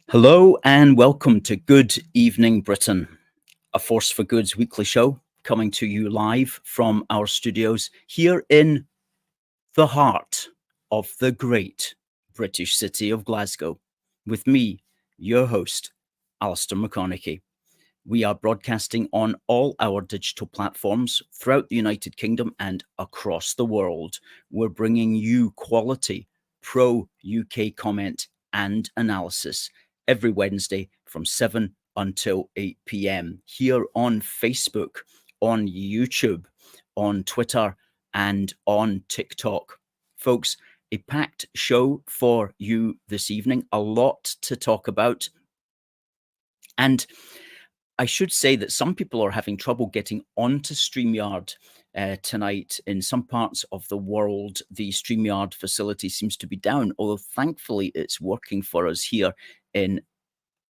Hello and welcome to Good Evening Britain, a Force for Good's weekly show coming to you live from our studios here in the heart of the great British city of Glasgow, with me, your host, Alistair McConnachie. We are broadcasting on all our digital platforms throughout the United Kingdom and across the world. We're bringing you quality pro-UK comment and analysis every Wednesday from 7 until 8 p.m. here on Facebook, on YouTube, on Twitter, and on TikTok. Folks, a packed show for you this evening, a lot to talk about. And I should say that some people are having trouble getting onto StreamYard tonight. In some parts of the world, the StreamYard facility seems to be down, although thankfully it's working for us here in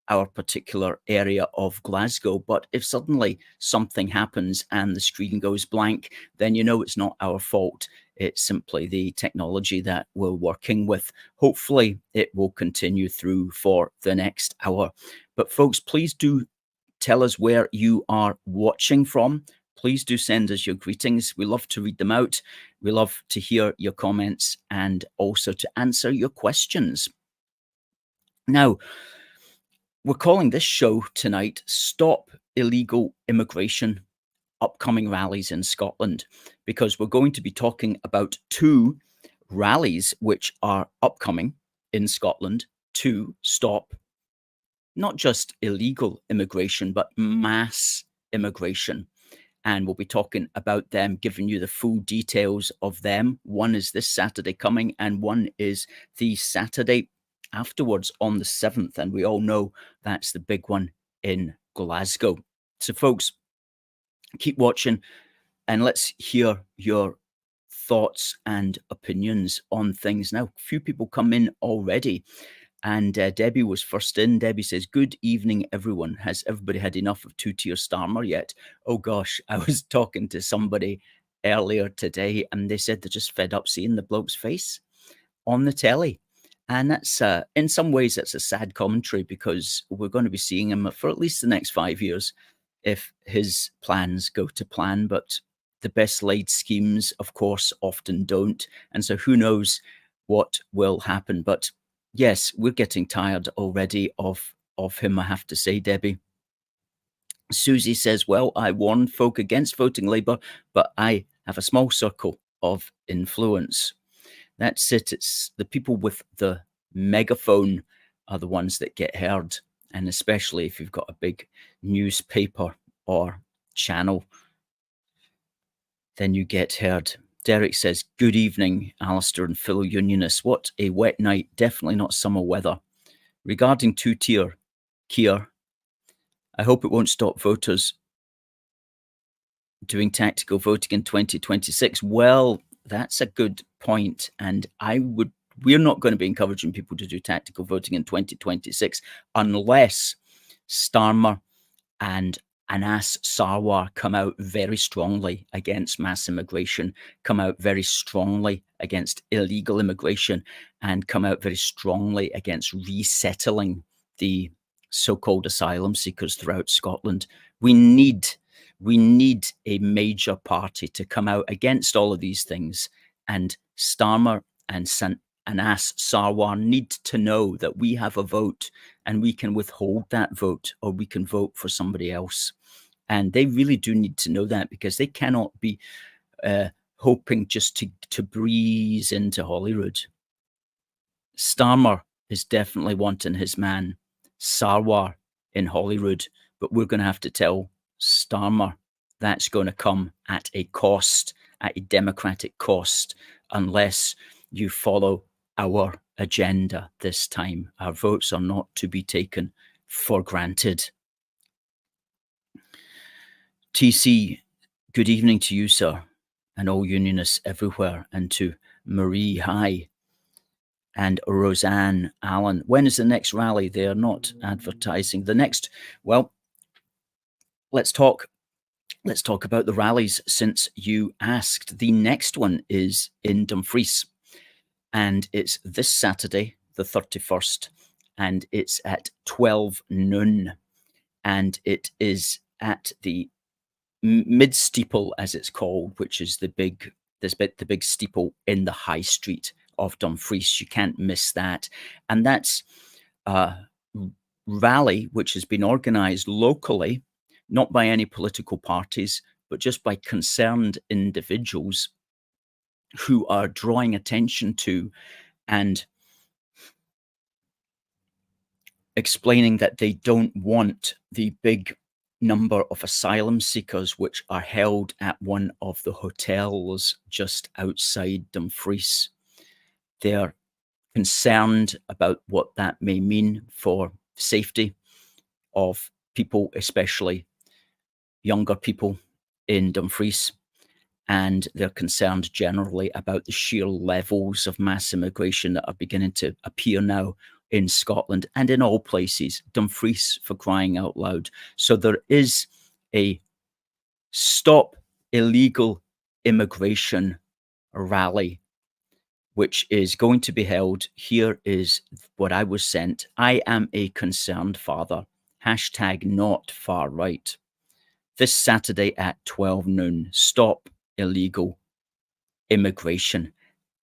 our particular area of Glasgow. But if suddenly something happens and the screen goes blank, then you know it's not our fault. It's simply the technology that we're working with. Hopefully it will continue through for the next hour. But folks, please do tell us where you are watching from. Please do send us your greetings. We love to read them out. We love to hear your comments and also to answer your questions. Now, we're calling this show tonight Stop Illegal Immigration, Upcoming Rallies in Scotland, because we're going to be talking about two rallies which are upcoming in Scotland to stop not just illegal immigration, but mass immigration. And we'll be talking about them, giving you the full details of them. One is this Saturday coming, and one is the Saturday afterwards on the 7th. And we all know that's the big one in Glasgow. So, folks, keep watching and let's hear your thoughts and opinions on things. Now, a few people come in already. And Debbie was first in. Debbie says, good evening, everyone. Has everybody had enough of two-tier Starmer yet? Oh, gosh, I was talking to somebody earlier today, and they said they're just fed up seeing the bloke's face on the telly. And that's, in some ways, that's a sad commentary because we're going to be seeing him for at least the next 5 years if his plans go to plan. But the best laid schemes, of course, often don't. And so who knows what will happen. But yes, we're getting tired already of him, I have to say, Debbie. Susie says, well, I warn folk against voting Labour, but I have a small circle of influence. That's it. It's the people with the megaphone are the ones that get heard. And especially if you've got a big newspaper or channel, then you get heard. Derek says, good evening, Alistair and fellow unionists. What a wet night. Definitely not summer weather. Regarding two-tier, Keir, I hope it won't stop voters doing tactical voting in 2026. Well, that's a good point. And we're not going to be encouraging people to do tactical voting in 2026 unless Starmer and Anas Sarwar come out very strongly against mass immigration, come out very strongly against illegal immigration, and come out very strongly against resettling the so-called asylum seekers throughout Scotland. We need a major party to come out against all of these things, and Starmer and Anas Sarwar need to know that we have a vote and we can withhold that vote or we can vote for somebody else. And they really do need to know that because they cannot be hoping just to breeze into Holyrood. Starmer is definitely wanting his man Sarwar in Holyrood, but we're going to have to tell Starmer that's going to come at a cost, at a democratic cost, unless you follow our agenda this time. Our votes are not to be taken for granted. TC, good evening to you, sir, and all unionists everywhere, and to Marie, hi, and Roseanne Allen. When is the next rally? They are not advertising. The next, well, let's talk about the rallies since you asked. The next one is in Dumfries, and it's this Saturday, the 31st, and it's at 12 noon, and it is at the Midsteeple, as it's called, which is the big steeple in the high street of Dumfries. You can't miss that. And that's a rally which has been organised locally, not by any political parties, but just by concerned individuals who are drawing attention to and explaining that they don't want the big number of asylum seekers which are held at one of the hotels just outside Dumfries. They're concerned about what that may mean for safety of people, especially younger people in Dumfries. And they're concerned generally about the sheer levels of mass immigration that are beginning to appear now in Scotland and in all places. Dumfries, for crying out loud. So there is a Stop Illegal Immigration rally, which is going to be held. Here is what I was sent. I am a concerned father. Hashtag not far right. This Saturday at 12 noon. Stop illegal immigration.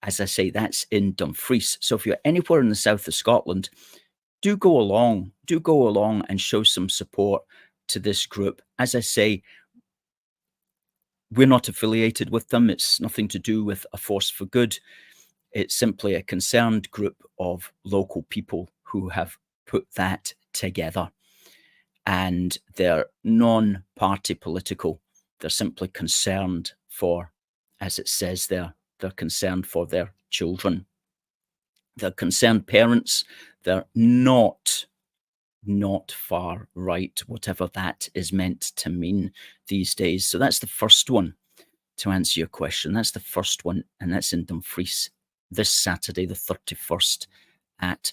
As I say, that's in Dumfries. So if you're anywhere in the south of Scotland, do go along and show some support to this group. As I say, we're not affiliated with them. It's nothing to do with a force for good. It's simply a concerned group of local people who have put that together. And they're non-party political. They're simply concerned for, as it says there, they're concerned for their children. They're concerned parents. They're not far right, whatever that is meant to mean these days. So that's the first one, to answer your question. That's the first one, and that's in Dumfries this Saturday, the 31st, at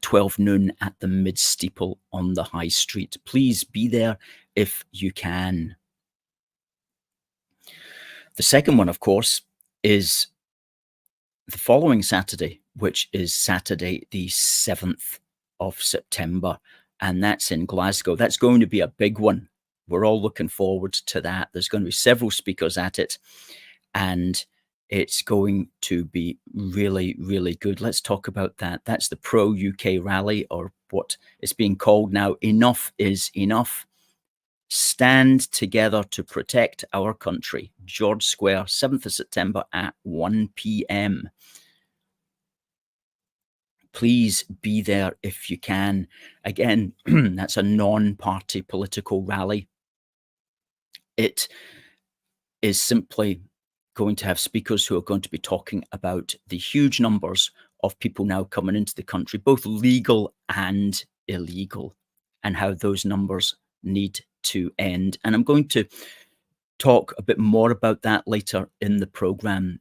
12 noon at the Midsteeple on the High Street. Please be there if you can. The second one, of course, is the following Saturday, which is Saturday, the 7th of September, and that's in Glasgow. That's going to be a big one. We're all looking forward to that. There's going to be several speakers at it, and it's going to be really, really good. Let's talk about that. That's the pro-UK rally, or what is being called now Enough is Enough. Stand together to protect our country. George Square, 7th of September at 1 p.m. Please be there if you can. Again, that's a non-party political rally. It is simply going to have speakers who are going to be talking about the huge numbers of people now coming into the country, both legal and illegal, and how those numbers need to end. And I'm going to talk a bit more about that later in the programme.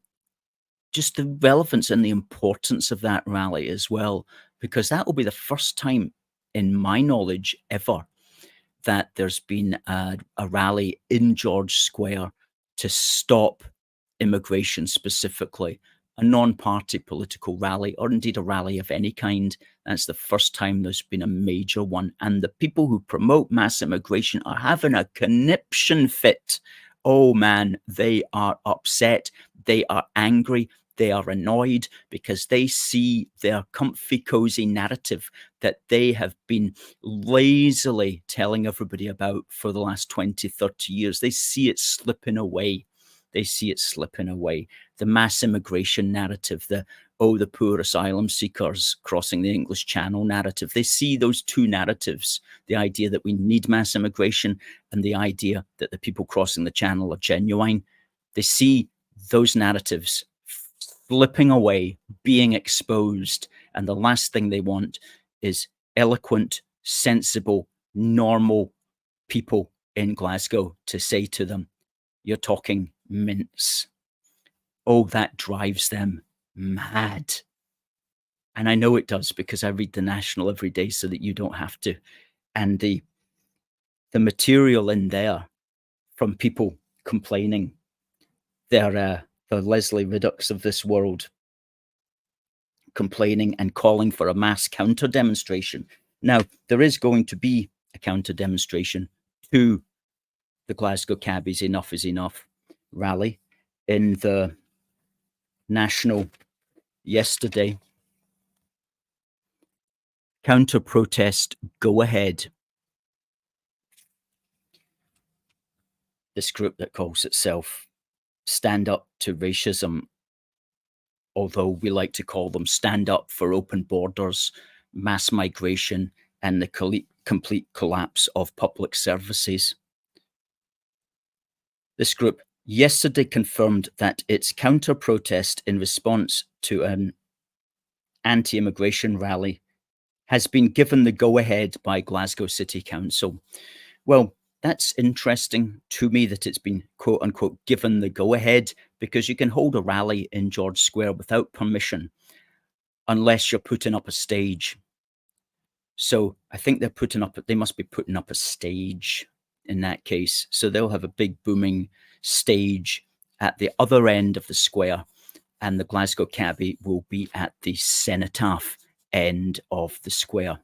Just the relevance and the importance of that rally as well, because that will be the first time in my knowledge ever that there's been a rally in George Square to stop immigration specifically, a non-party political rally, or indeed a rally of any kind. That's the first time there's been a major one. And the people who promote mass immigration are having a conniption fit. Oh man, they are upset. They are angry. They are annoyed because they see their comfy, cozy narrative that they have been lazily telling everybody about for the last 20, 30 years. They see it slipping away. They see it slipping away. The mass immigration narrative, the poor asylum seekers crossing the English Channel narrative. They see those two narratives, the idea that we need mass immigration and the idea that the people crossing the Channel are genuine. They see those narratives slipping away, being exposed, and the last thing they want is eloquent, sensible, normal people in Glasgow to say to them, "You're talking mince." Oh, that drives them mad. And I know it does, because I read the National every day so that you don't have to. And the material in there from people complaining, they're the Leslie Riddocks of this world, complaining and calling for a mass counter demonstration. Now, there is going to be a counter demonstration to the Glasgow Cabbies Enough is Enough rally in the National yesterday. Counter protest, go ahead. This group that calls itself Stand Up to Racism, although we like to call them Stand Up for Open Borders, Mass Migration, and the complete collapse of public services. This group yesterday confirmed that its counter-protest in response to an anti-immigration rally has been given the go-ahead by Glasgow City Council. Well, that's interesting to me that it's been quote unquote given the go-ahead, because you can hold a rally in George Square without permission unless you're putting up a stage. So I think they must be putting up a stage in that case. So they'll have a big booming stage at the other end of the square, and the Glasgow Cabbie will be at the cenotaph end of the square.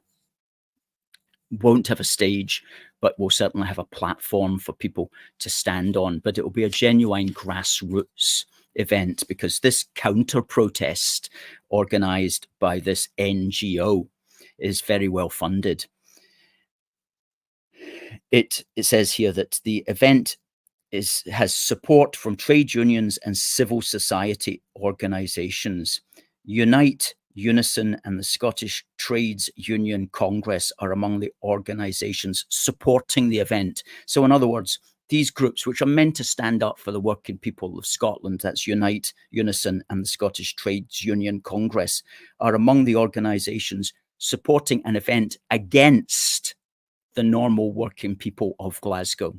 Won't have a stage, but we'll certainly have a platform for people to stand on. But it will be a genuine grassroots event, because this counter protest organised by this NGO is very well funded. It says here that the event has support from trade unions and civil society organisations. Unite, Unison, and the Scottish Trades Union Congress are among the organisations supporting the event. So in other words, these groups, which are meant to stand up for the working people of Scotland, that's Unite, Unison, and the Scottish Trades Union Congress, are among the organisations supporting an event against the normal working people of Glasgow.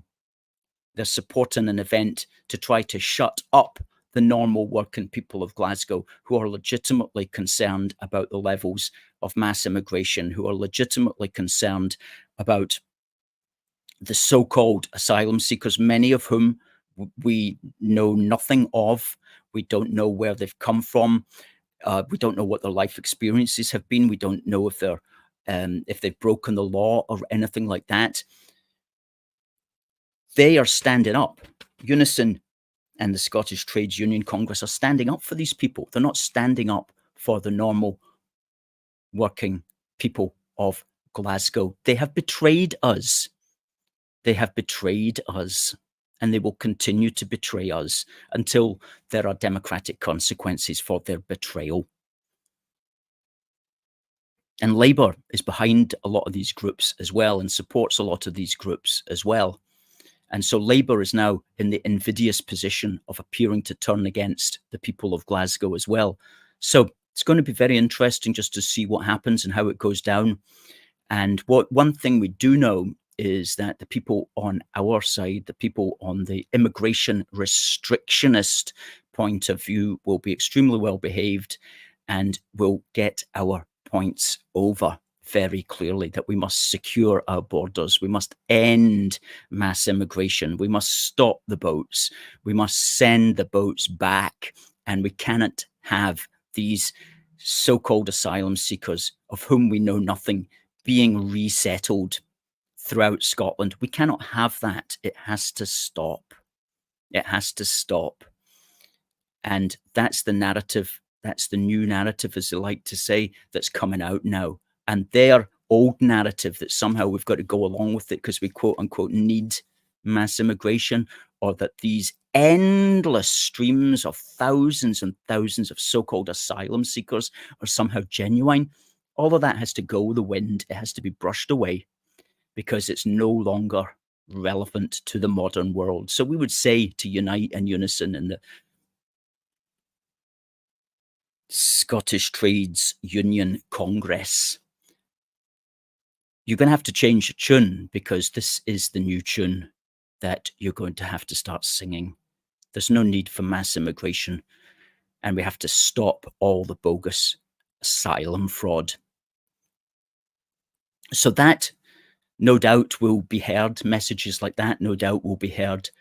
They're supporting an event to try to shut up the normal working people of Glasgow, who are legitimately concerned about the levels of mass immigration, who are legitimately concerned about the so-called asylum seekers, many of whom we know nothing of. We don't know where they've come from. We don't know what their life experiences have been. We don't know if they've broken the law or anything like that. They are standing up. Unison and the Scottish Trades Union Congress are standing up for these people. They're not standing up for the normal working people of Glasgow. They have betrayed us. They have betrayed us, and they will continue to betray us until there are democratic consequences for their betrayal. And Labour is behind a lot of these groups as well, and supports a lot of these groups as well. And so Labour is now in the invidious position of appearing to turn against the people of Glasgow as well. So it's going to be very interesting just to see what happens and how it goes down. And one thing we do know is that the people on our side, the people on the immigration restrictionist point of view, will be extremely well behaved and will get our points over very clearly, that we must secure our borders, we must end mass immigration, we must stop the boats, we must send the boats back, and we cannot have these so-called asylum seekers, of whom we know nothing, being resettled throughout Scotland. We cannot have that. It has to stop. It has to stop. And that's the narrative, that's the new narrative, as they like to say, that's coming out now. And their old narrative that somehow we've got to go along with it because we quote unquote need mass immigration, or that these endless streams of thousands and thousands of so-called asylum seekers are somehow genuine. All of that has to go with the wind. It has to be brushed away because it's no longer relevant to the modern world. So we would say to Unite and Unison and the Scottish Trades Union Congress, you're going to have to change your tune, because this is the new tune that you're going to have to start singing. There's no need for mass immigration, and we have to stop all the bogus asylum fraud. So that, no doubt, will be heard. Messages like that, no doubt, will be heard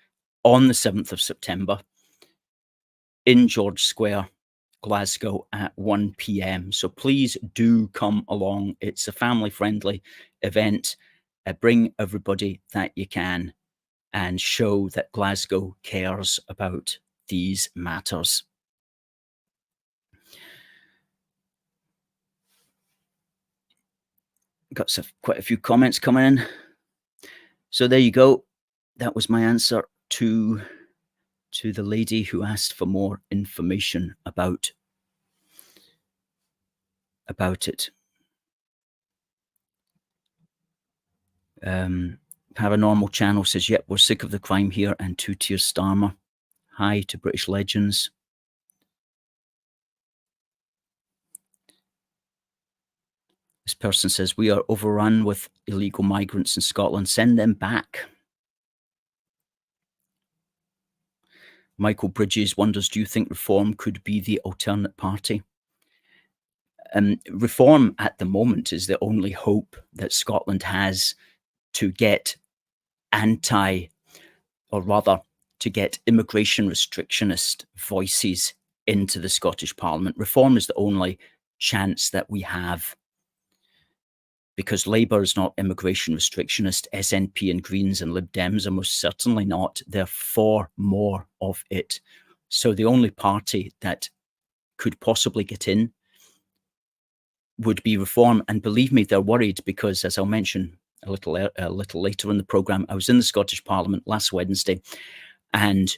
on the 7th of September in George Square Glasgow at 1 p.m. So please do come along. It's a family-friendly event. Bring everybody that you can and show that Glasgow cares about these matters. Got quite a few comments coming in. So there you go. That was my answer to the lady who asked for more information about it. Paranormal Channel says, yep, we're sick of the crime here, and two-tier Starmer. Hi to British Legends. This person says, we are overrun with illegal migrants in Scotland. Send them back. Michael Bridges wonders, do you think Reform could be the alternate party? Reform at the moment is the only hope that Scotland has to get to get immigration restrictionist voices into the Scottish Parliament. Reform is the only chance that we have, because Labour is not immigration restrictionist. SNP and Greens and Lib Dems are most certainly not. They're for more of it. So the only party that could possibly get in would be Reform. And believe me, they're worried because, as I'll mention a little later in the programme, I was in the Scottish Parliament last Wednesday, and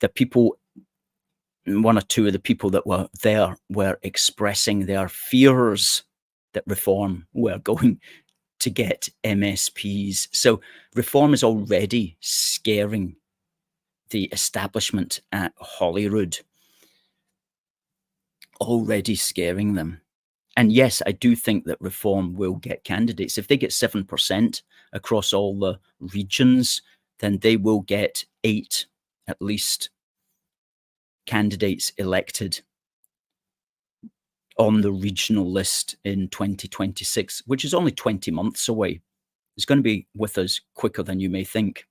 the people, one or two of the people that were there, were expressing their fears that Reform were going to get MSPs. So Reform is already scaring the establishment at Holyrood, already scaring them. And yes, I do think that Reform will get candidates. If they get 7% across all the regions, then they will get 8 at least candidates elected on the regional list in 2026, which is only 20 months away. It's going to be with us quicker than you may think.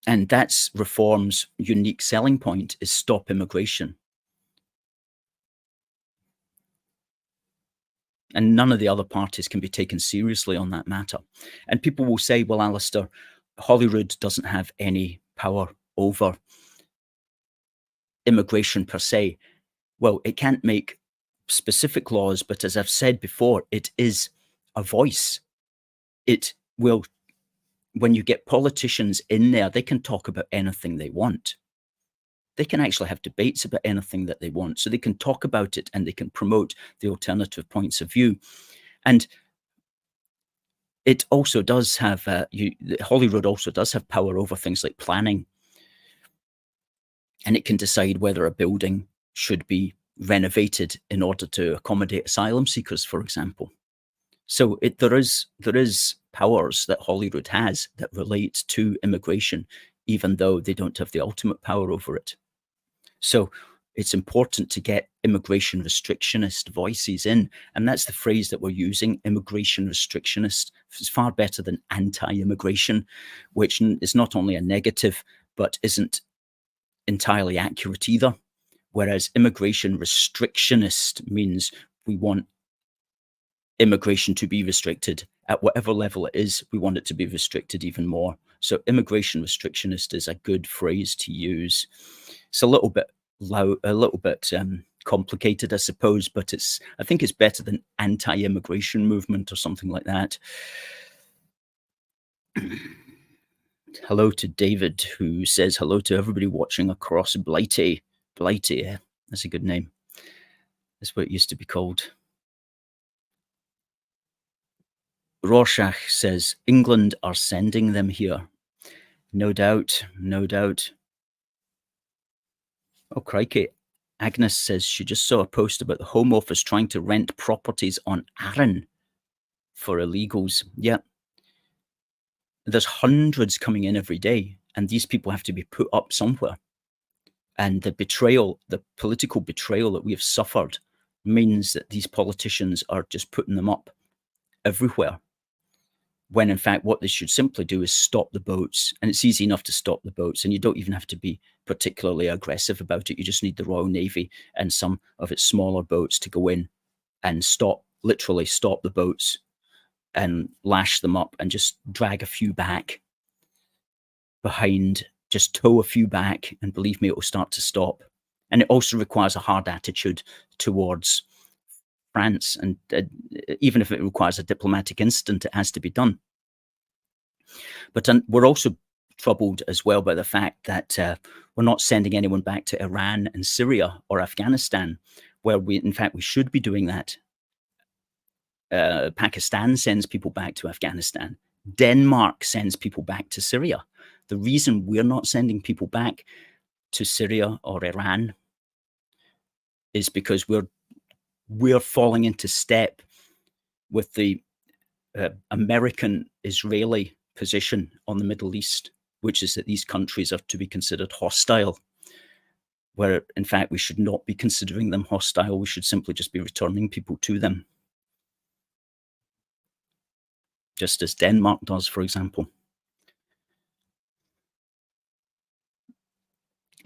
And that's Reform's unique selling point, is stop immigration. And none of the other parties can be taken seriously on that matter. And people will say, well, Alistair, Holyrood doesn't have any power over immigration per se. Well, it can't make specific laws, but as I've said before, it is a voice. It will, when you get politicians in there, they can talk about anything they want. They can actually have debates about anything that they want. So they can talk about it and they can promote the alternative points of view. And it also does have, Holyrood also does have power over things like planning. And it can decide whether a building should be renovated in order to accommodate asylum seekers, for example. So there is powers that Holyrood has that relate to immigration, even though they don't have the ultimate power over it. So it's important to get immigration restrictionist voices in. And that's the phrase that we're using, immigration restrictionist. It's far better than anti-immigration, which is not only a negative, but isn't entirely accurate either. Whereas immigration restrictionist means we want immigration to be restricted at whatever level it is. We want it to be restricted even more. So immigration restrictionist is a good phrase to use. It's a little bit loud, a little bit complicated, I suppose, but I think it's better than anti-immigration movement or something like that. Hello to David, who says hello to everybody watching across Blighty. Blighty, yeah, that's a good name. That's what it used to be called. Rorschach says, England are sending them here. No doubt, no doubt. Oh, crikey. Agnes says she just saw a post about the Home Office trying to rent properties on Arran for illegals. Yeah. There's hundreds coming in every day, and these people have to be put up somewhere. And the betrayal, the political betrayal that we have suffered means that these politicians are just putting them up everywhere. when in fact what they should simply do is stop the boats. And it's easy enough to stop the boats, and you don't even have to be particularly aggressive about it. You just need the Royal Navy and some of its smaller boats to go in and literally stop the boats and lash them up and just drag a few back behind, just tow a few back, and believe me, it will start to stop. And it also requires a hard attitude towards France, and even if it requires a diplomatic incident, it has to be done. But we're also troubled as well by the fact that we're not sending anyone back to Iran and Syria or Afghanistan, where in fact we should be doing that. Pakistan sends people back to Afghanistan. Denmark sends people back to Syria. The reason we're not sending people back to Syria or Iran is because we're falling into step with the American-Israeli position on the Middle East, which is that these countries are to be considered hostile, where in fact we should not be considering them hostile. We should simply just be returning people to them, just as Denmark does, for example.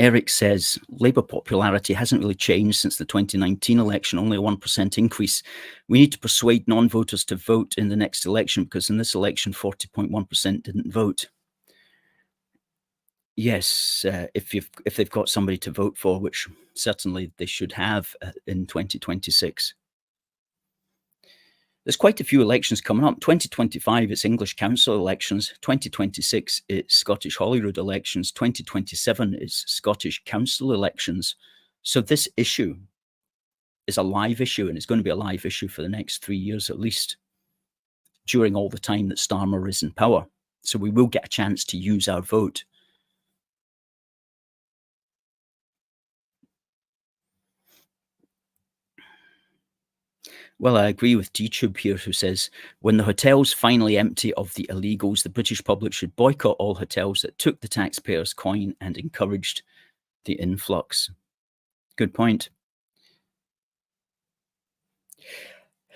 Eric says, Labour popularity hasn't really changed since the 2019 election, only a 1% increase. We need to persuade non-voters to vote in the next election, because in this election, 40.1% didn't vote. Yes, if they've got somebody to vote for, which certainly they should have in 2026. There's quite a few elections coming up. 2025, it's English council elections. 2026, it's Scottish Holyrood elections. 2027 is Scottish council elections. So this issue is a live issue, and it's going to be a live issue for the next 3 years at least, during all the time that Starmer is in power. So we will get a chance to use our vote. Well, I agree with DTube here, who says, when the hotels finally empty of the illegals, the British public should boycott all hotels that took the taxpayers' coin and encouraged the influx. Good point.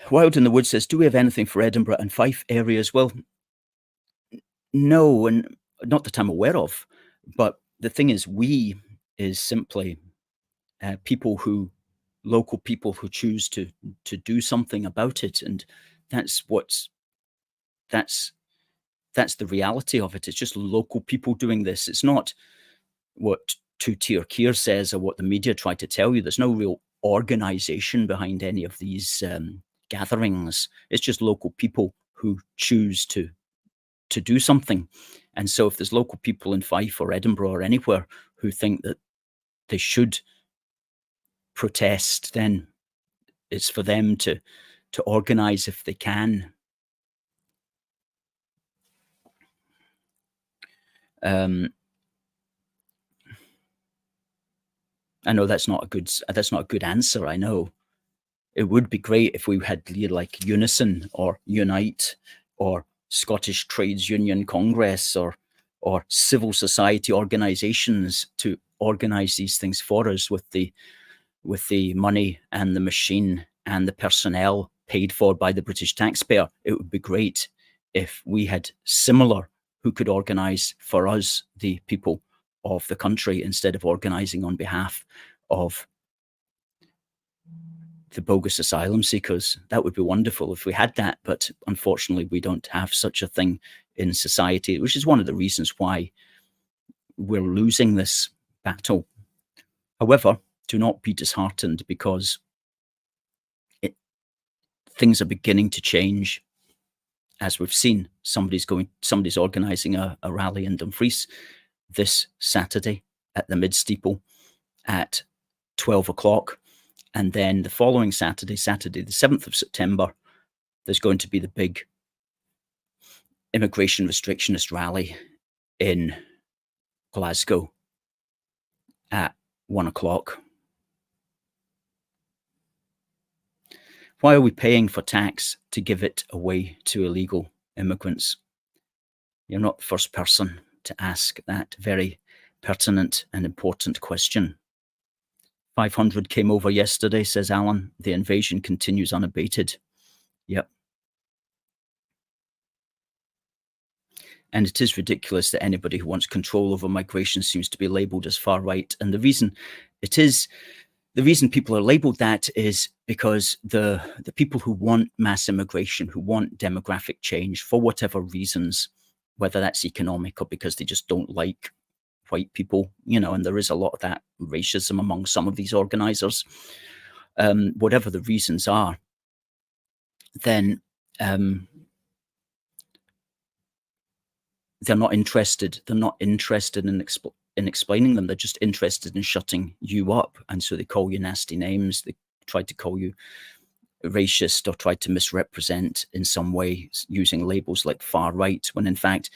Wild in the Wood says, do we have anything for Edinburgh and Fife areas? Well, no, and not that I'm aware of. But the thing is, we is simply local people who choose to do something about it, and that's the reality of it. It's just local people doing this. It's not what Two-Tier Keir says or what the media try to tell you. There's no real organization behind any of these gatherings. It's just local people who choose to do something. And so if there's local people in Fife or Edinburgh or anywhere who think that they should protest, then it's for them to organize if they can. I know that's not a good answer. I know it would be great if we had like Unison or Unite or Scottish Trades Union Congress or civil society organizations to organize these things for us with the money and the machine and the personnel paid for by the British taxpayer. It would be great if we had similar who could organize for us, the people of the country, instead of organizing on behalf of the bogus asylum seekers. That would be wonderful if we had that, but unfortunately we don't have such a thing in society, which is one of the reasons why we're losing this battle. However, do not be disheartened, because things are beginning to change. As we've seen, somebody's organizing a rally in Dumfries this Saturday at the Midsteeple at 12 o'clock. And then the following Saturday, the 7th of September, there's going to be the big immigration restrictionist rally in Glasgow at 1 o'clock. Why are we paying for tax to give it away to illegal immigrants? You're not the first person to ask that very pertinent and important question. 500 came over yesterday, says Alan. The invasion continues unabated. Yep. And it is ridiculous that anybody who wants control over migration seems to be labelled as far right. And the reason people are labelled that is because the people who want mass immigration, who want demographic change for whatever reasons, whether that's economic or because they just don't like white people, and there is a lot of that racism among some of these organisers, whatever the reasons are, then they're not interested. They're not interested in explaining them. They're just interested in shutting you up. And so they call you nasty names. They try to call you racist or try to misrepresent in some way using labels like far right, when in fact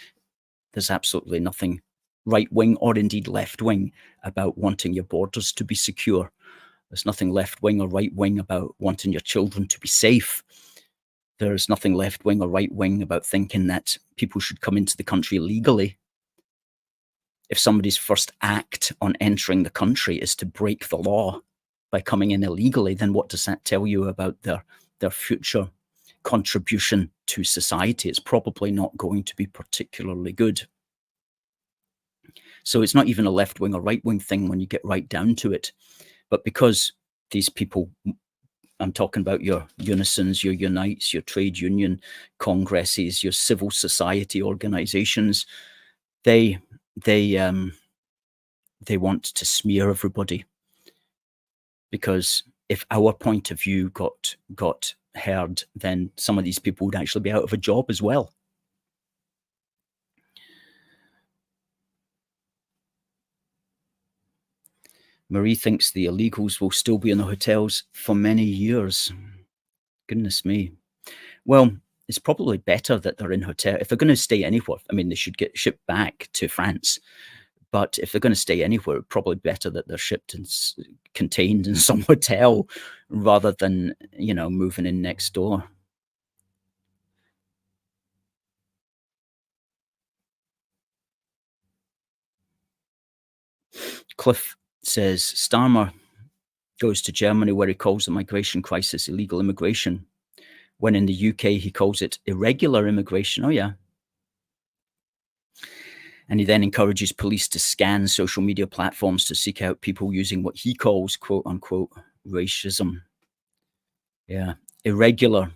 there's absolutely nothing right wing or indeed left wing about wanting your borders to be secure. There's nothing left wing or right wing about wanting your children to be safe. There's nothing left wing or right wing about thinking that people should come into the country legally. If somebody's first act on entering the country is to break the law by coming in illegally, then what does that tell you about their future contribution to society? It's probably not going to be particularly good. So it's not even a left wing or right wing thing when you get right down to it. But because these people, I'm talking about your unisons, your unites, your trade union congresses, your civil society organizations, they want to smear everybody, because if our point of view got heard, then some of these people would actually be out of a job as well. Marie thinks the illegals will still be in the hotels for many years. Goodness me. Well, it's probably better that they're in hotel. If they're going to stay anywhere, I mean, they should get shipped back to France. But if they're going to stay anywhere, probably better that they're shipped and contained in some hotel rather than, moving in next door. Cliff says Starmer goes to Germany where he calls the migration crisis illegal immigration, when in the UK he calls it irregular immigration. Oh, yeah. And he then encourages police to scan social media platforms to seek out people using what he calls, quote unquote, racism. Yeah. Irregular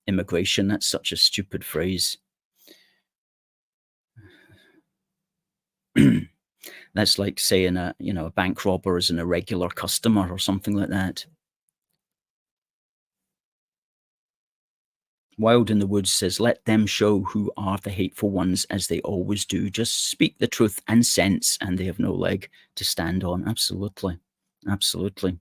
immigration. That's such a stupid phrase. That's like saying a bank robber is an irregular customer or something like that. Wild in the Woods says, let them show who are the hateful ones, as they always do. Just speak the truth and sense, and they have no leg to stand on. Absolutely. Absolutely.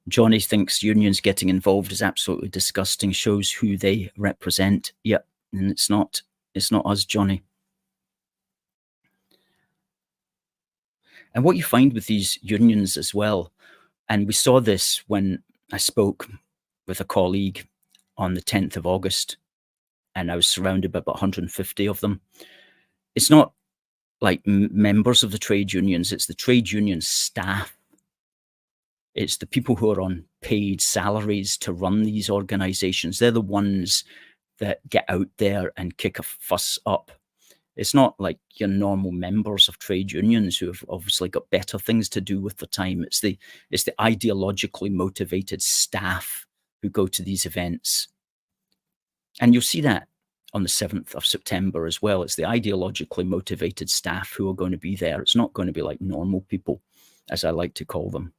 Johnny thinks unions getting involved is absolutely disgusting, shows who they represent. Yep, and it's not us, Johnny. And what you find with these unions as well, and we saw this when I spoke with a colleague on the 10th of August, and I was surrounded by about 150 of them. It's not like members of the trade unions, it's the trade union staff. It's the people who are on paid salaries to run these organizations. They're the ones that get out there and kick a fuss up. It's not like your normal members of trade unions who have obviously got better things to do with the time. It's the ideologically motivated staff who go to these events. And you'll see that on the 7th of September as well. It's the ideologically motivated staff who are going to be there. It's not going to be like normal people, as I like to call them.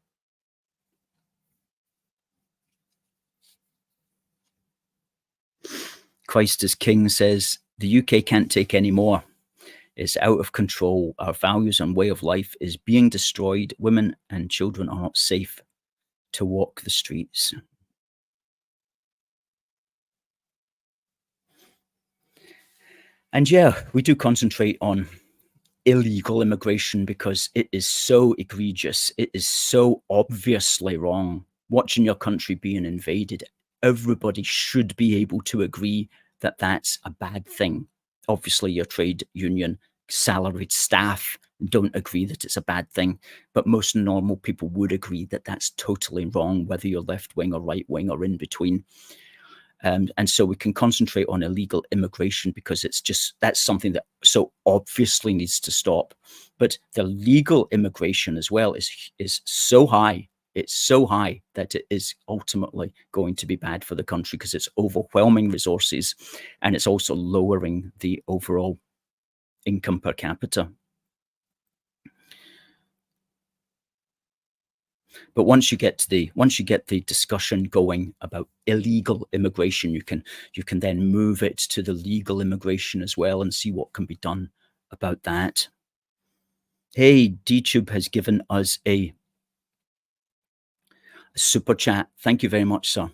Christ is King says, the UK can't take any more. It's out of control. Our values and way of life is being destroyed. Women and children are not safe to walk the streets. And yeah, we do concentrate on illegal immigration because it is so egregious. It is so obviously wrong. Watching your country being invaded, everybody should be able to agree that that's a bad thing. Obviously, your trade union salaried staff don't agree that it's a bad thing, but most normal people would agree that that's totally wrong, whether you're left wing or right wing or in between. And so we can concentrate on illegal immigration because that's something that so obviously needs to stop. But the legal immigration as well is so high. It's so high that it is ultimately going to be bad for the country because it's overwhelming resources, and it's also lowering the overall income per capita. But once you get the discussion going about illegal immigration, you can then move it to the legal immigration as well and see what can be done about that. Hey, DTube has given us a super chat. Thank you very much, sir.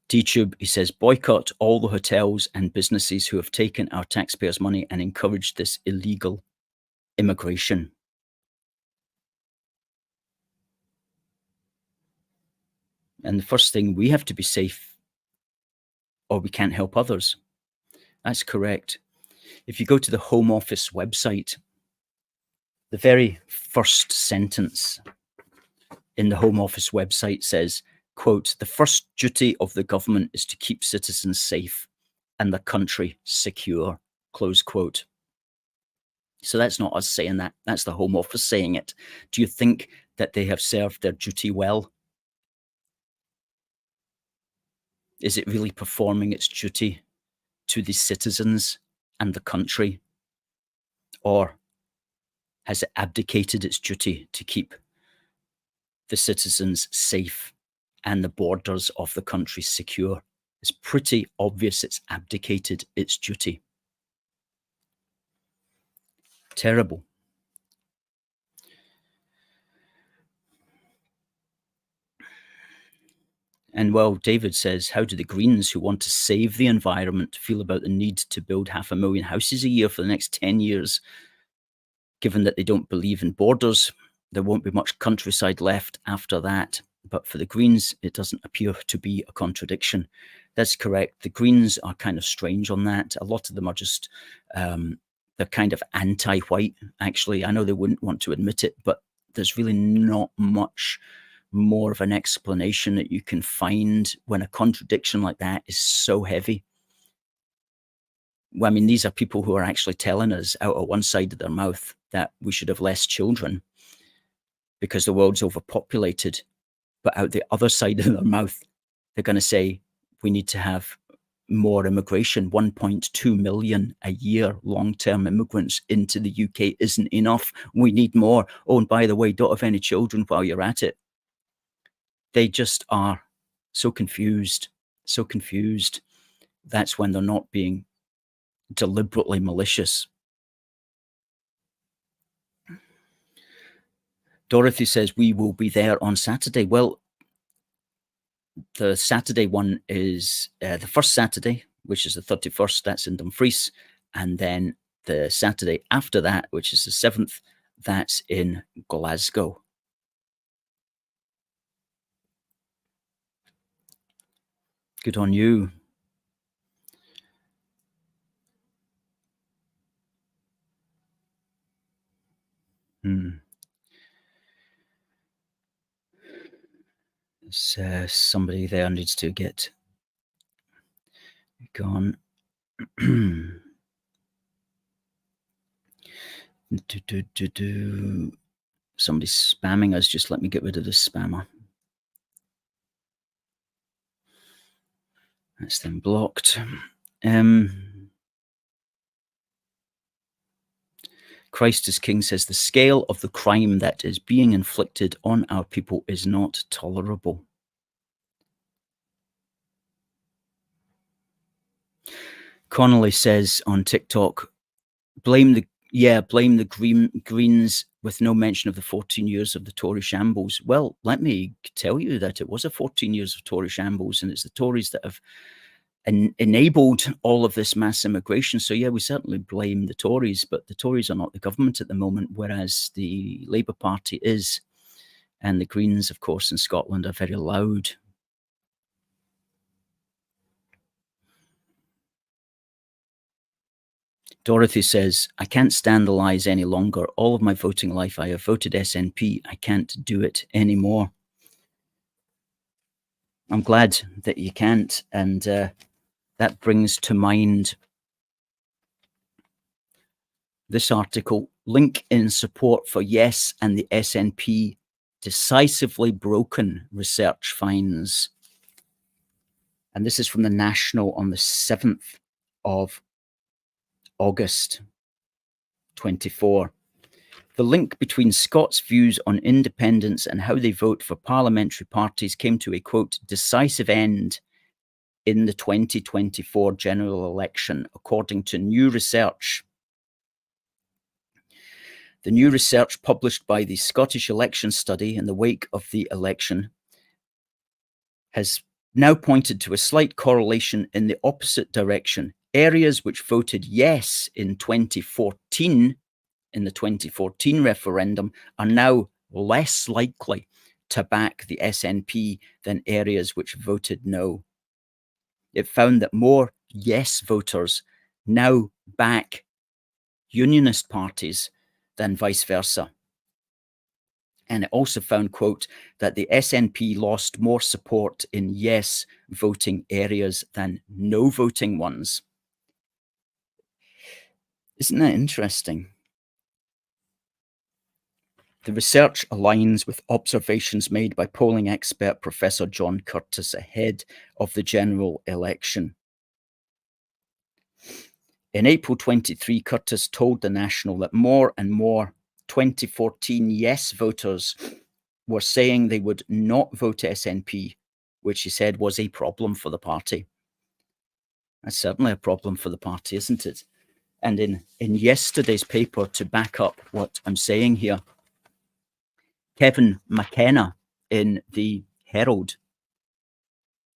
DTube, he says, boycott all the hotels and businesses who have taken our taxpayers' money and encouraged this illegal immigration. And the first thing, we have to be safe or we can't help others. That's correct. If you go to the Home Office website, the very first sentence in the Home Office website says, quote, the first duty of the government is to keep citizens safe and the country secure, close quote. So that's not us saying that. That's the Home Office saying it. Do you think that they have served their duty well? Is it really performing its duty to the citizens and the country? Or has it abdicated its duty to keep the citizens safe and the borders of the country secure? It's pretty obvious it's abdicated its duty. Terrible. And well, David says, how do the Greens who want to save the environment feel about the need to build 500,000 houses a year for the next 10 years? Given that they don't believe in borders, there won't be much countryside left after that. But for the Greens, it doesn't appear to be a contradiction. That's correct. The Greens are kind of strange on that. A lot of them are just, they're kind of anti-white, actually. I know they wouldn't want to admit it, but there's really not much more of an explanation that you can find when a contradiction like that is so heavy. Well, I mean, these are people who are actually telling us out of one side of their mouth that we should have less children because the world's overpopulated, but out the other side of their mouth, they're going to say we need to have more immigration. 1.2 million a year long-term immigrants into the UK isn't enough. We need more. Oh, and by the way, don't have any children while you're at it. They just are so confused, so confused. That's when they're not being deliberately malicious. Dorothy says, we will be there on Saturday. Well, the Saturday one is the first Saturday, which is the 31st, that's in Dumfries. And then the Saturday after that, which is the 7th, that's in Glasgow. Good on you. Somebody there needs to get gone. Somebody's spamming us. Just let me get rid of this spammer. That's then blocked. Christ is King says, the scale of the crime that is being inflicted on our people is not tolerable. Connolly says on TikTok, blame the Greens with no mention of the 14 years of the Tory shambles. Well, let me tell you that it was a 14 years of Tory shambles, and it's the Tories that have enabled all of this mass immigration. So yeah, we certainly blame the Tories, but the Tories are not the government at the moment, whereas the Labour Party is. And the Greens, of course, in Scotland are very loud. Dorothy says, I can't stand the lies any longer. All of my voting life, I have voted SNP. I can't do it anymore. I'm glad that you can't. And that brings to mind this article, link in support for yes and the SNP decisively broken, research finds. And this is from the National on the 7th of August 24. The link between Scots' views on independence and how they vote for parliamentary parties came to a, quote, decisive end in the 2024 general election, according to new research. The new research published by the Scottish Election Study in the wake of the election has now pointed to a slight correlation in the opposite direction. Areas which voted yes in 2014, in the 2014 referendum, are now less likely to back the SNP than areas which voted no. It found that more yes voters now back unionist parties than vice versa. And it also found, quote, that the SNP lost more support in yes voting areas than no voting ones. Isn't that interesting? The research aligns with observations made by polling expert Professor John Curtis ahead of the general election. In April 23, Curtis told the National that more and more 2014 yes voters were saying they would not vote SNP, which he said was a problem for the party. That's certainly a problem for the party, isn't it? And in yesterday's paper, to back up what I'm saying here, Kevin McKenna in the Herald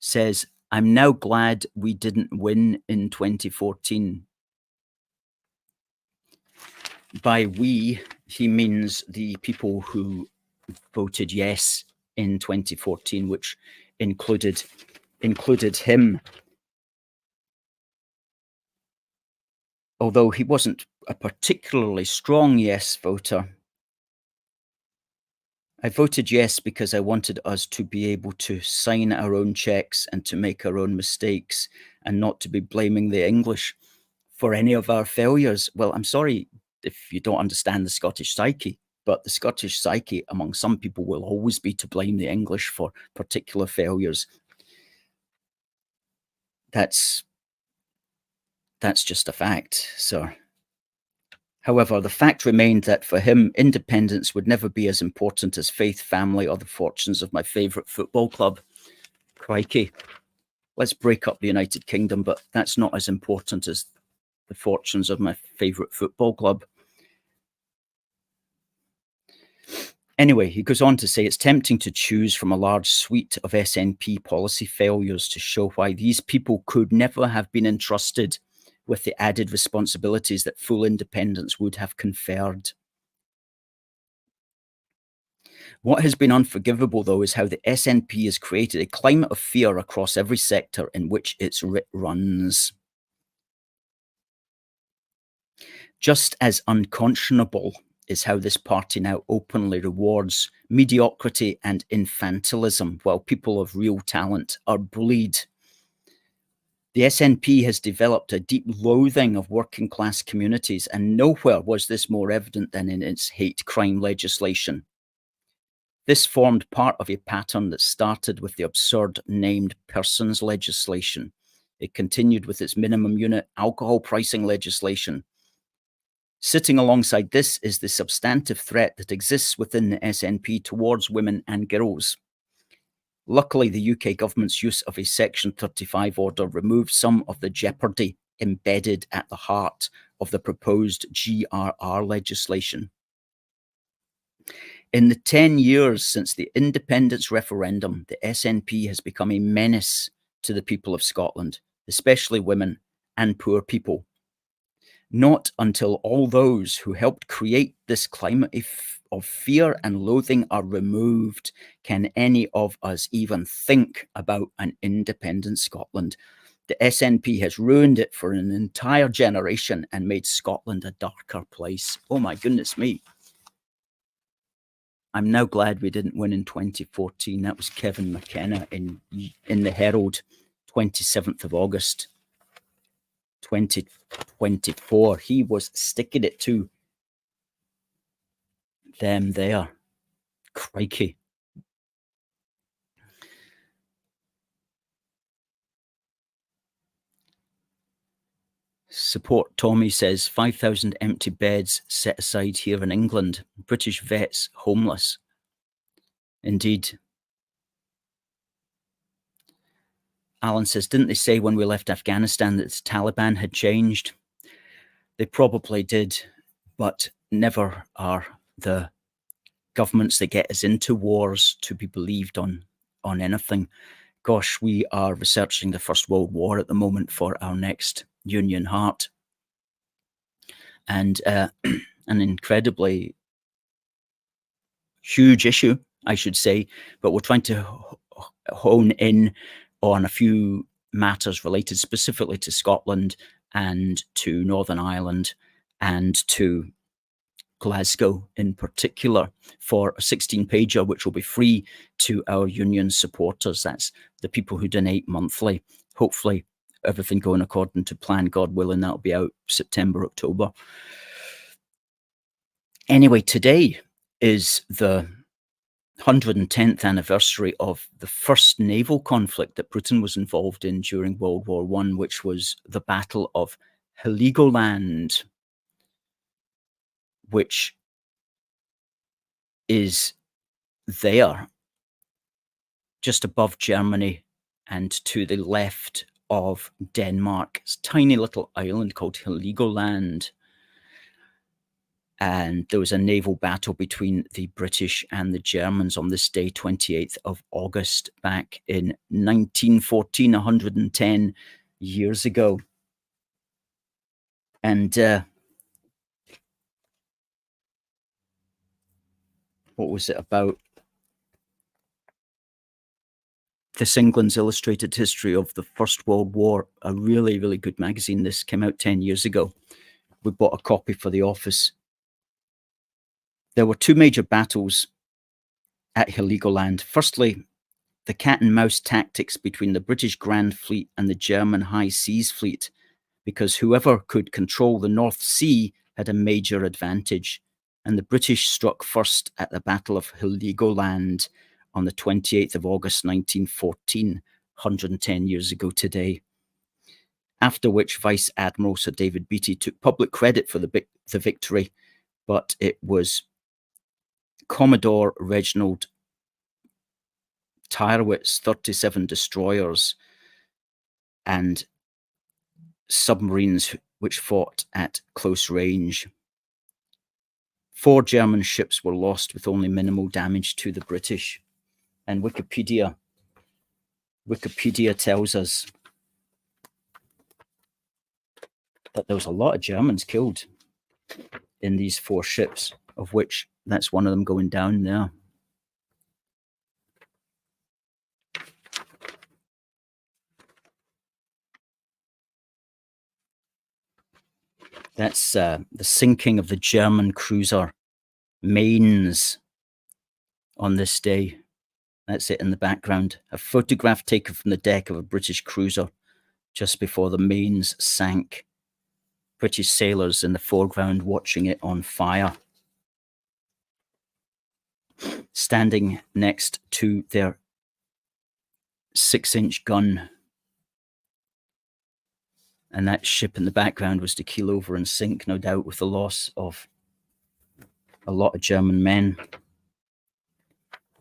says, I'm now glad we didn't win in 2014. By we, he means the people who voted yes in 2014, which included him. Although he wasn't a particularly strong yes voter. I voted yes because I wanted us to be able to sign our own checks and to make our own mistakes and not to be blaming the English for any of our failures. Well, I'm sorry if you don't understand the Scottish psyche, but the Scottish psyche among some people will always be to blame the English for particular failures. That's just a fact, sir. However, the fact remained that for him, independence would never be as important as faith, family, or the fortunes of my favourite football club. Crikey. Let's break up the United Kingdom, but that's not as important as the fortunes of my favourite football club. Anyway, he goes on to say it's tempting to choose from a large suite of SNP policy failures to show why these people could never have been entrusted with the added responsibilities that full independence would have conferred. What has been unforgivable, though, is how the SNP has created a climate of fear across every sector in which its writ runs. Just as unconscionable is how this party now openly rewards mediocrity and infantilism while people of real talent are bullied. The SNP has developed a deep loathing of working class communities, and nowhere was this more evident than in its hate crime legislation. This formed part of a pattern that started with the absurd named persons legislation. It continued with its minimum unit alcohol pricing legislation. Sitting alongside this is the substantive threat that exists within the SNP towards women and girls. Luckily, the UK government's use of a Section 35 order removed some of the jeopardy embedded at the heart of the proposed GRR legislation. In the 10 years since the independence referendum, the SNP has become a menace to the people of Scotland, especially women and poor people. Not until all those who helped create this climate of fear and loathing are removed can any of us even think about an independent Scotland. The SNP has ruined it for an entire generation and made Scotland a darker place. Oh my goodness me. I'm now glad we didn't win in 2014. That was Kevin McKenna in the Herald, 27th of August, 2024. He was sticking it to them there. Crikey. Support Tommy says 5,000 empty beds set aside here in England. British vets homeless. Indeed. Alan says, didn't they say when we left Afghanistan that the Taliban had changed? They probably did, but never are the governments that get us into wars to be believed on anything. Gosh, we are researching the First World War at the moment for our next Union Heart. And an incredibly huge issue, I should say, but we're trying to hone in on a few matters related specifically to Scotland and to Northern Ireland and to Glasgow in particular for a 16-pager, which will be free to our union supporters. That's the people who donate monthly. Hopefully everything going according to plan, God willing, that'll be out September, October. Anyway, today is the 110th anniversary of the first naval conflict that Britain was involved in during World War I, which was the Battle of Heligoland, which is there just above Germany and to the left of Denmark. It's a tiny little island called Heligoland. And there was a naval battle between the British and the Germans on this day, 28th of August, back in 1914, 110 years ago. And what was it about? This England's Illustrated History of the First World War, a really, really good magazine. This came out 10 years ago. We bought a copy for the office. There were two major battles at Heligoland. Firstly, the cat and mouse tactics between the British Grand Fleet and the German High Seas Fleet, because whoever could control the North Sea had a major advantage. And the British struck first at the Battle of Heligoland on the 28th of August 1914, 110 years ago today. After which Vice Admiral Sir David Beatty took public credit for the victory, but it was Commodore Reginald Tyrwhitt's 37 destroyers and submarines which fought at close range. 4 German ships were lost with only minimal damage to the British. And Wikipedia tells us that there was a lot of Germans killed in these 4 ships, of which that's one of them going down there. That's the sinking of the German cruiser Mainz on this day. That's it in the background. A photograph taken from the deck of a British cruiser just before the Mainz sank. British sailors in the foreground watching it on fire, standing next to their 6-inch gun. And that ship in the background was to keel over and sink, no doubt, with the loss of a lot of German men.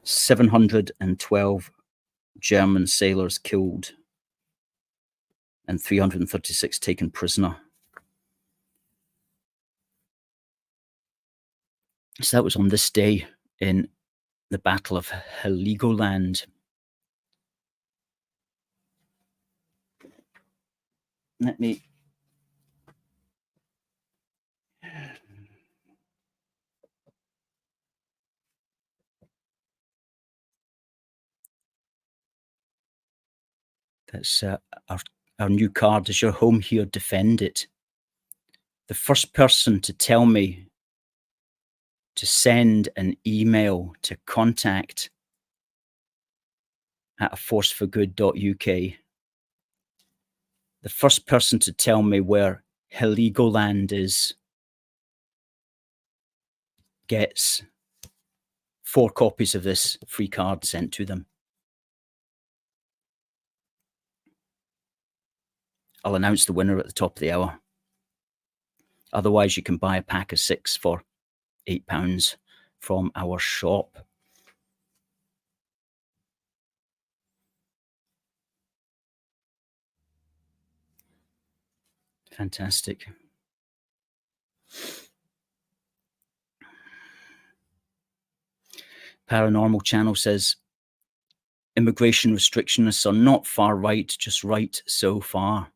712 German sailors killed and 336 taken prisoner. So that was on this day in the Battle of Heligoland. Let me that's our new card. Is your home here? Defend it. The first person to tell me to send an email to contact@aforceforgood.uk. The first person to tell me where Heligoland is gets 4 copies of this free card sent to them. I'll announce the winner at the top of the hour. Otherwise, you can buy a pack of 6 for £8 from our shop. Fantastic. Paranormal Channel says, immigration restrictionists are not far right, just right so far.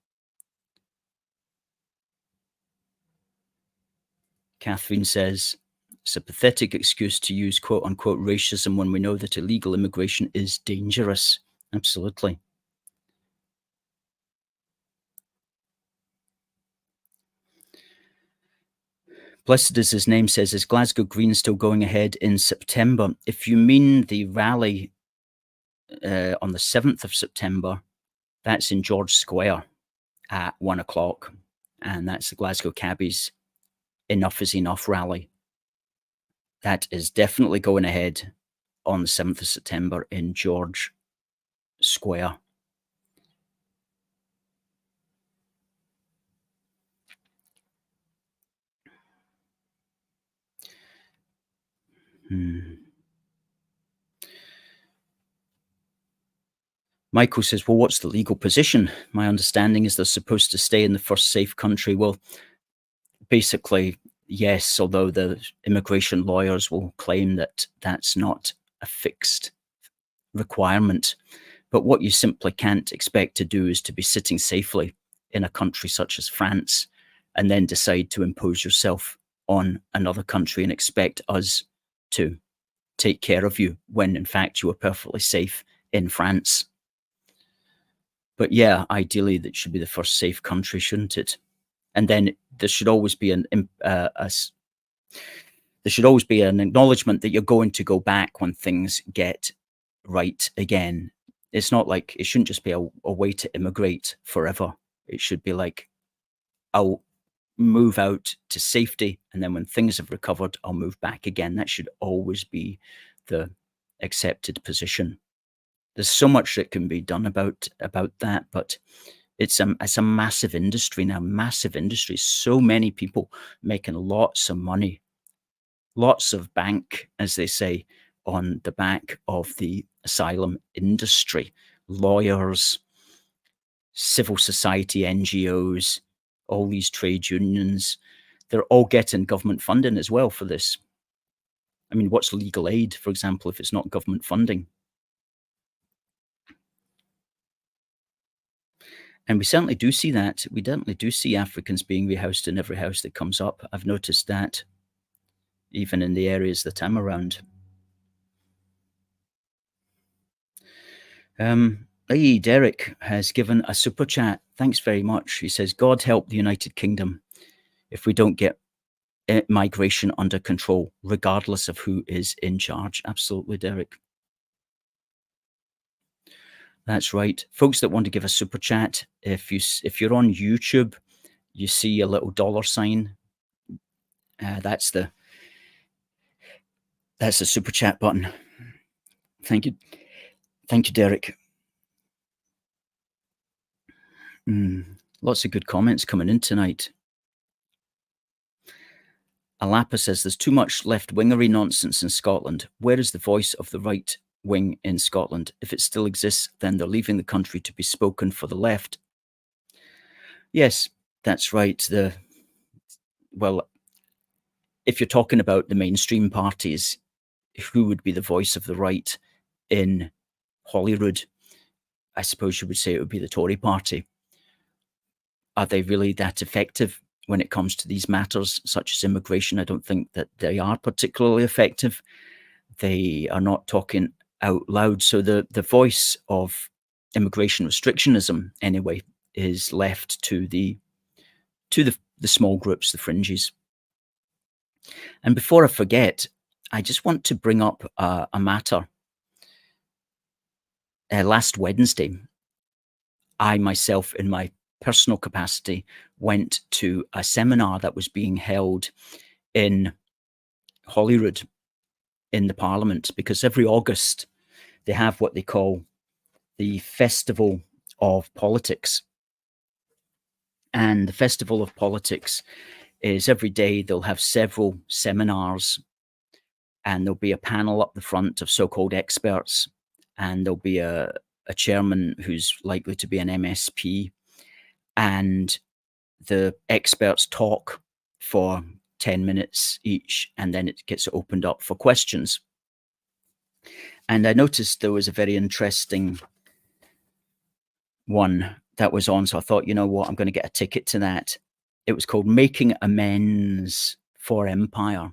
Catherine says, it's a pathetic excuse to use quote-unquote racism when we know that illegal immigration is dangerous. Absolutely. Blessed is his name says, is Glasgow Green still going ahead in September? If you mean the rally on the 7th of September, that's in George Square at 1 o'clock. And that's the Glasgow Cabbies Enough is Enough rally. That is definitely going ahead on the 7th of September in George Square. Michael says, well, what's the legal position? My understanding is they're supposed to stay in the first safe country. Well, basically, yes, although the immigration lawyers will claim that that's not a fixed requirement. But what you simply can't expect to do is to be sitting safely in a country such as France and then decide to impose yourself on another country and expect us to take care of you when, in fact, you are perfectly safe in France. But yeah, ideally, that should be the first safe country, shouldn't it? And then there should always be an acknowledgement that you're going to go back when things get right again. It's not like it shouldn't just be a way to immigrate forever. It should be like, I'll move out to safety, and then when things have recovered, I'll move back again. That should always be the accepted position. There's so much that can be done about that, but it's a massive industry now, massive industry. So many people making lots of money, lots of bank, as they say, on the back of the asylum industry. Lawyers, civil society, NGOs, all these trade unions, they're all getting government funding as well for this. I mean, what's legal aid, for example, if it's not government funding? And we certainly do see that. We definitely do see Africans being rehoused in every house that comes up. I've noticed that, even in the areas that I'm around. Hey, Derek has given a super chat. Thanks very much. He says, God help the United Kingdom if we don't get migration under control, regardless of who is in charge. Absolutely, Derek. That's right. Folks that want to give a super chat, if you're on YouTube, you see a little $sign. That's the super chat button. Thank you. Thank you, Derek. Lots of good comments coming in tonight. Alapa says there's too much left-wingery nonsense in Scotland. Where is the voice of the right wing in Scotland? If it still exists, then they're leaving the country to be spoken for the left. Yes, that's right. Well, if you're talking about the mainstream parties, who would be the voice of the right in Holyrood? I suppose you would say it would be the Tory party. Are they really that effective when it comes to these matters, such as immigration? I don't think that they are particularly effective. They are not talking out loud. So the voice of immigration restrictionism, anyway, is left to the small groups, the fringes. And before I forget, I just want to bring up a matter. Last Wednesday, I myself, in my personal capacity, went to a seminar that was being held in Holyrood in the Parliament, because every August they have what they call the Festival of Politics. And the Festival of Politics is every day they'll have several seminars, and there'll be a panel up the front of so-called experts, and there'll be a chairman who's likely to be an MSP, and the experts talk for 10 minutes each, and then it gets opened up for questions. And I noticed there was a very interesting one that was on, so I thought, you know what, I'm going to get a ticket to that. It was called Making Amends for Empire.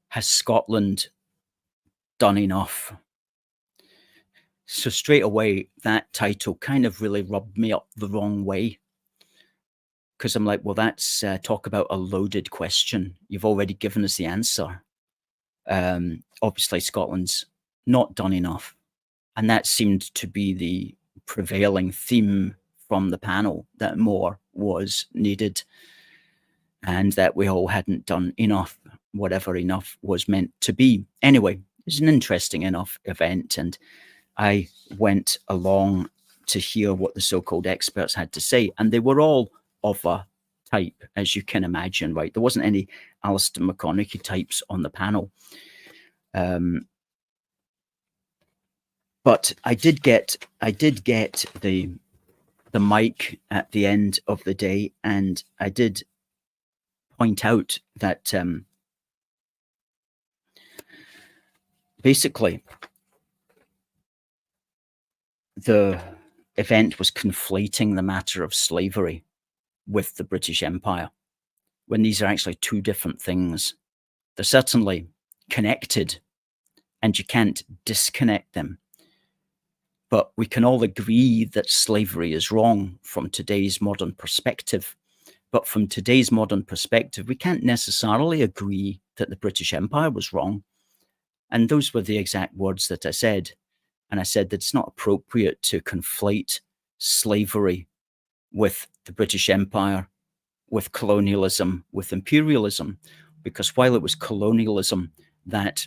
Has Scotland done enough? So straight away, that title kind of really rubbed me up the wrong way, because I'm like, well, that's talk about a loaded question. You've already given us the answer. Obviously, Scotland's not done enough. And that seemed to be the prevailing theme from the panel, that more was needed and that we all hadn't done enough, whatever enough was meant to be. Anyway, it's an interesting enough event, and I went along to hear what the so-called experts had to say, and they were all of a type, as you can imagine, right? There wasn't any Alistair McConnachie types on the panel. But I did get the mic at the end of the day, and I did point out that basically the event was conflating the matter of slavery with the British Empire, when these are actually two different things. They're certainly connected, and you can't disconnect them. But we can all agree that slavery is wrong from today's modern perspective. But from today's modern perspective, we can't necessarily agree that the British Empire was wrong. And those were the exact words that I said. And I said that it's not appropriate to conflate slavery with the British Empire, with colonialism, with imperialism, because while it was colonialism that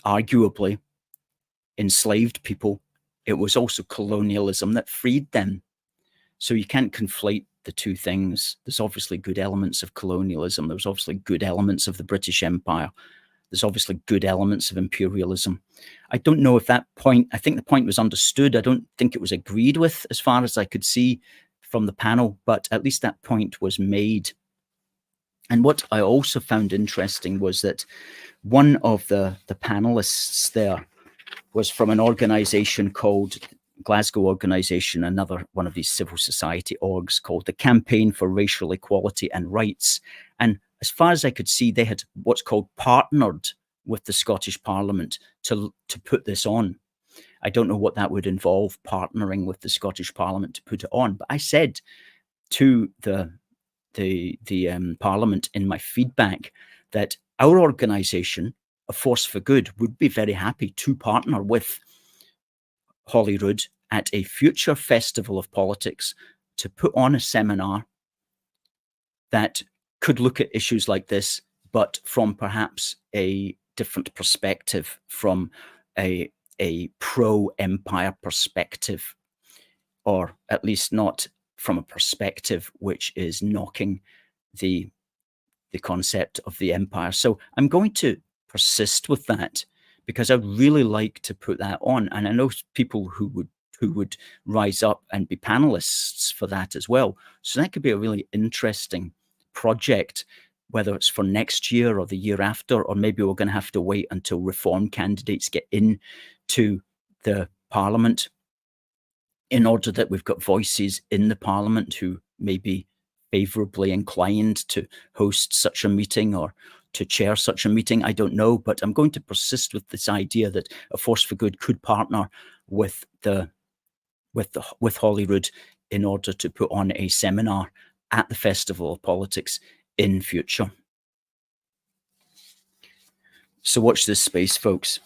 arguably enslaved people, it was also colonialism that freed them. So you can't conflate the two things. There's obviously good elements of colonialism. There's obviously good elements of the British Empire. There's obviously good elements of imperialism. I don't know if that point, I think the point was understood. I don't think it was agreed with as far as I could see from the panel, but at least that point was made. And what I also found interesting was that one of the panelists there was from an organization called Glasgow organization, another one of these civil society orgs called the Campaign for Racial Equality and Rights. And as far as I could see, they had what's called partnered with the Scottish Parliament to put this on. I don't know what that would involve, partnering with the Scottish Parliament to put it on. But I said to the Parliament in my feedback that our organisation, A Force for Good, would be very happy to partner with Holyrood at a future Festival of Politics to put on a seminar that could look at issues like this, but from perhaps a different perspective, from a pro-empire perspective, or at least not from a perspective which is knocking the concept of the empire. So I'm going to persist with that, because I'd really like to put that on. And I know people who would rise up and be panelists for that as well. So that could be a really interesting project, whether it's for next year or the year after, or maybe we're going to have to wait until reform candidates get in to the Parliament, in order that we've got voices in the Parliament who may be favourably inclined to host such a meeting or to chair such a meeting. I don't know, but I'm going to persist with this idea that A Force for Good could partner with Holyrood in order to put on a seminar at the Festival of Politics in future. So watch this space, folks.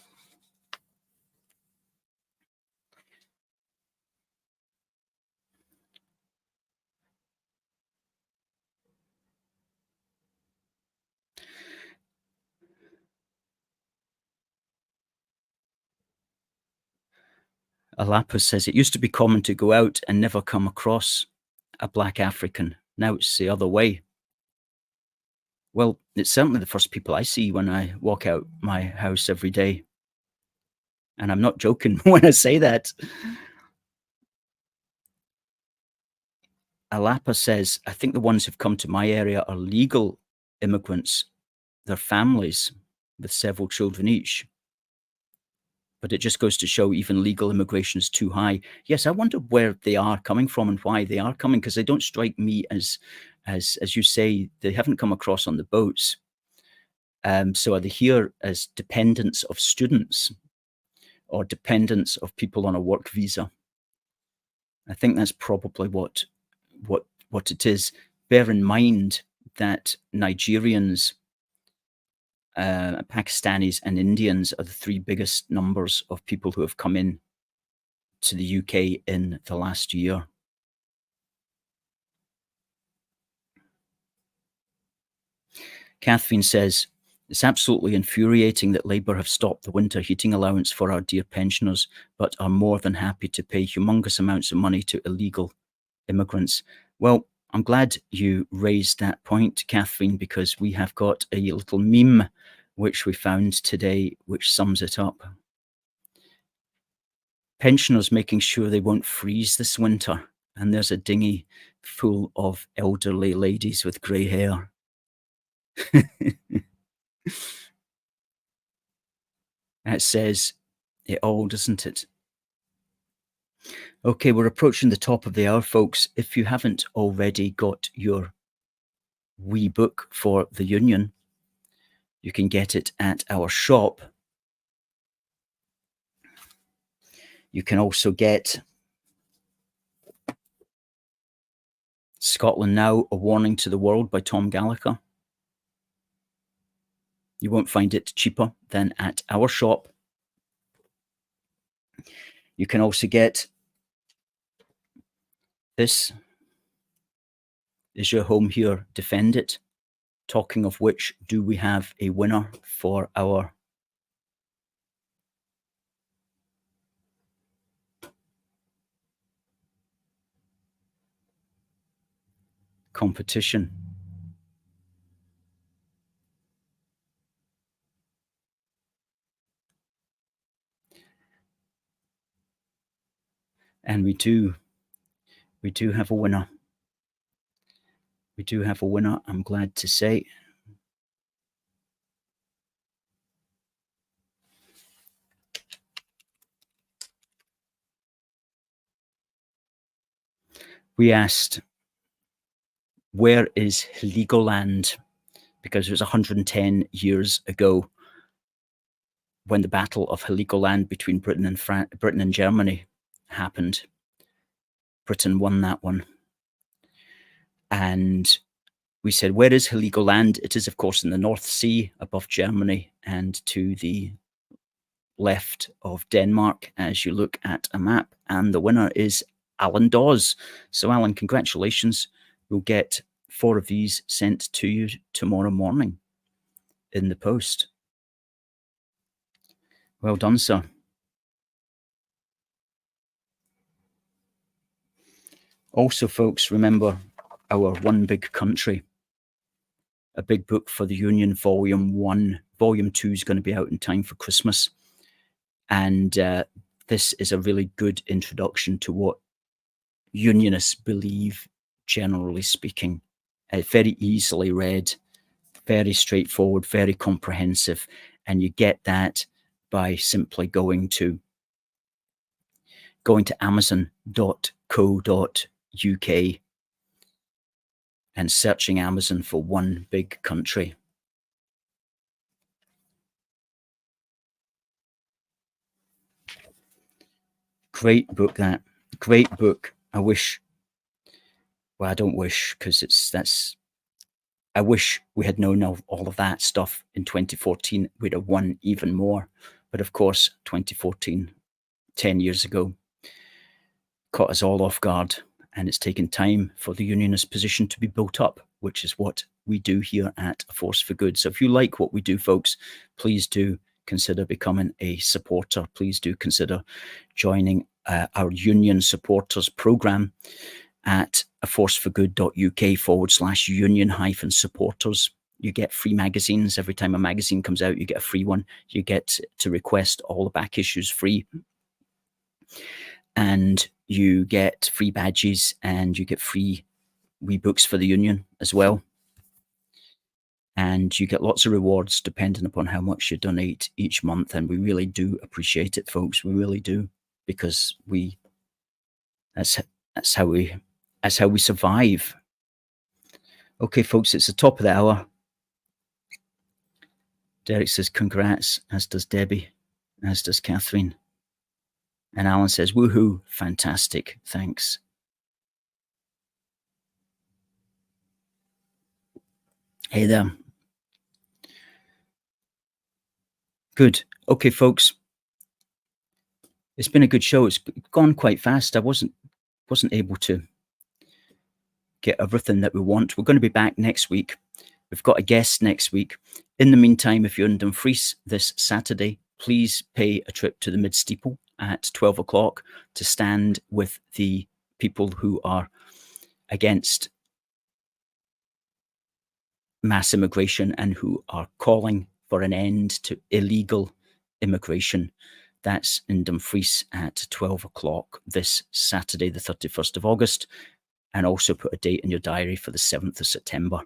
Alapa says, it used to be common to go out and never come across a black African. Now it's the other way. Well, it's certainly the first people I see when I walk out my house every day. And I'm not joking when I say that. Alapa says, I think the ones who've come to my area are legal immigrants, their families with several children each. But it just goes to show even legal immigration is too high. Yes, I wonder where they are coming from and why they are coming, because they don't strike me as you say, they haven't come across on the boats. So are they here as dependents of students or dependents of people on a work visa? I think that's probably what it is. Bear in mind that Nigerians, Pakistanis and Indians are the three biggest numbers of people who have come in to the UK in the last year. Kathleen says, it's absolutely infuriating that Labour have stopped the winter heating allowance for our dear pensioners, but are more than happy to pay humongous amounts of money to illegal immigrants. Well, I'm glad you raised that point, Kathleen, because we have got a little meme which we found today which sums it up. Pensioners making sure they won't freeze this winter, and there's a dinghy full of elderly ladies with grey hair. It says it all, doesn't it? Okay, we're approaching the top of the hour, folks. If you haven't already got your wee book for the Union, you can get it at our shop. You can also get Scotland Now, A Warning to the World by Tom Gallagher. You won't find it cheaper than at our shop. You can also get This Is Your Home Here, Defend It. Talking of which, do we have a winner for our competition? And we do have a winner. We do have a winner, I'm glad to say. We asked, where is Heligoland? Because it was 110 years ago when the Battle of Heligoland between Britain and Germany happened. Britain won that one. And we said, where is Heligoland? It is, of course, in the North Sea above Germany and to the left of Denmark as you look at a map. And the winner is Alan Dawes. So, Alan, congratulations. We'll get 4 of these sent to you tomorrow morning in the post. Well done, sir. Also, folks, remember our One Big Country, a big book for the Union, Volume 1. Volume 2 is going to be out in time for Christmas. And this is a really good introduction to what Unionists believe, generally speaking. Very easily read, very straightforward, very comprehensive. And you get that by simply going to amazon.co.uk and searching Amazon for One Big Country. Great book, that. Great book. I wish, well, I don't wish, because that's I wish we had known all of that stuff in 2014. We'd have won even more. But of course, 2014, 10 years ago, caught us all off guard. And it's taken time for the unionist position to be built up, which is what we do here at A Force for Good. So if you like what we do, folks, please do consider becoming a supporter. Please do consider joining our union supporters program at aforceforgood.uk/union-supporters. You get free magazines. Every time a magazine comes out, you get a free one. You get to request all the back issues free. And you get free badges, and you get free wee books for the union as well. And you get lots of rewards depending upon how much you donate each month. And we really do appreciate it, folks. We really do, because that's how we survive. Okay, folks, it's the top of the hour. Derek says congrats, as does Debbie, as does Catherine. And Alan says, woohoo, fantastic, thanks. Hey there. Good. Okay, folks. It's been a good show. It's gone quite fast. I wasn't able to get everything that we want. We're going to be back next week. We've got a guest next week. In the meantime, if you're in Dumfries this Saturday, please pay a trip to the Midsteeple at 12 o'clock to stand with the people who are against mass immigration and who are calling for an end to illegal immigration. That's in Dumfries at 12 o'clock this Saturday, the 31st of August. And also put a date in your diary for the 7th of September.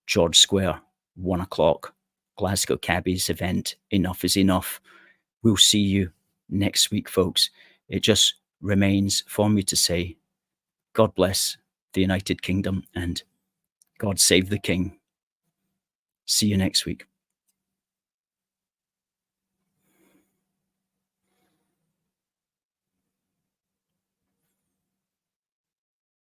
George Square, 1 o'clock. Glasgow Cabbies event. Enough is enough. We'll see you next week, folks. It just remains for me to say, God bless the United Kingdom and God save the King. See you next week.